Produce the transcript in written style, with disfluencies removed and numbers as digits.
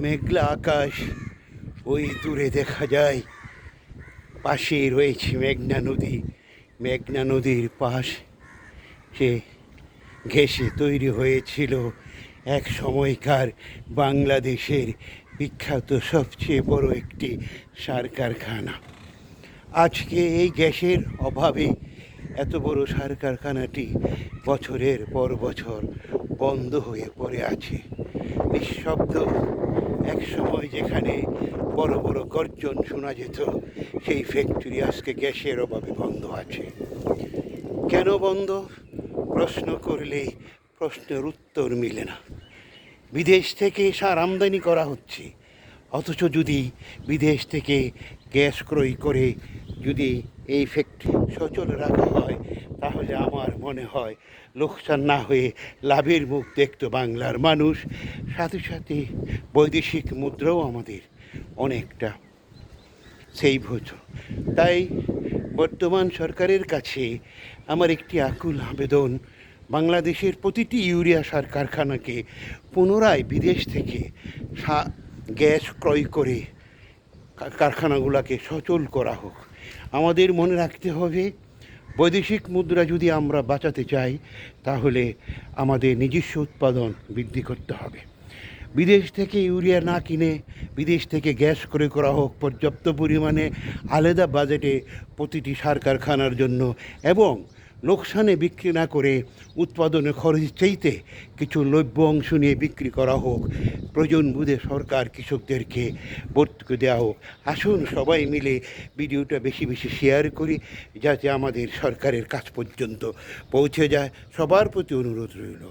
মেঘলা আকাশ, ওই দূরে দেখা যায় পাশে রয়েছে মেঘনা নদী। মেঘনা নদীর পাশ সে ঘেঁষে তৈরি হয়েছিল এক সময়কার বাংলাদেশের বিখ্যাত সবচেয়ে বড় একটি সার কারখানা। আজকে এই গ্যাসের অভাবে এত বড় সার কারখানাটি বছরের পর বছর বন্ধ হয়ে পড়ে আছে, নিঃশব্দ। এক সময় যেখানে বড় বড় গর্জন শোনা যেত, সেই ফ্যাক্টরি আজকে গ্যাসের অভাবে বন্ধ আছে। কেন বন্ধ প্রশ্ন করলে প্রশ্নের উত্তর মিলে না। বিদেশ থেকে সার আমদানি করা হচ্ছে, অথচ যদি বিদেশ থেকে গ্যাস ক্রয় করে যদি এই ফ্যাক্টরি সচল রাখা হয়, তাহলে আমার মনে হয় লোকসান না হয়ে লাভের মুখ দেখত বাংলার মানুষ। সাথে সাথে বৈদেশিক মুদ্রাও আমাদের অনেকটা সেভ হতো। তাই বর্তমান সরকারের কাছে আমার একটি আকুল আবেদন, বাংলাদেশের প্রতিটি ইউরিয়া সার কারখানাকে পুনরায় বিদেশ থেকে গ্যাস ক্রয় করে কারখানাগুলোকে সচল করা হোক। আমাদের মনে রাখতে হবে, বৈদেশিক মুদ্রা যদি আমরা বাঁচাতে চাই, তাহলে আমাদের নিজস্ব উৎপাদন বৃদ্ধি করতে হবে। বিদেশ থেকে ইউরিয়া না কিনে বিদেশ থেকে গ্যাস ক্রয় করা হোক পর্যাপ্ত পরিমাণে, আলাদা বাজেটে প্রতিটি সার কারখানার জন্য, এবং লোকসানে বিক্রি না করে উৎপাদনের খরচ চাইতে কিছু লভ্য অংশ নিয়ে বিক্রি করা হোক। প্রয়োজন বুঝে সরকার কৃষকদেরকে ভর্তুকি দেওয়া হোক। আসুন সবাই মিলে ভিডিওটা বেশি বেশি শেয়ার করি, যাতে আমাদের সরকারের কাছ পর্যন্ত পৌঁছে যায়। সবার প্রতি অনুরোধ রইল।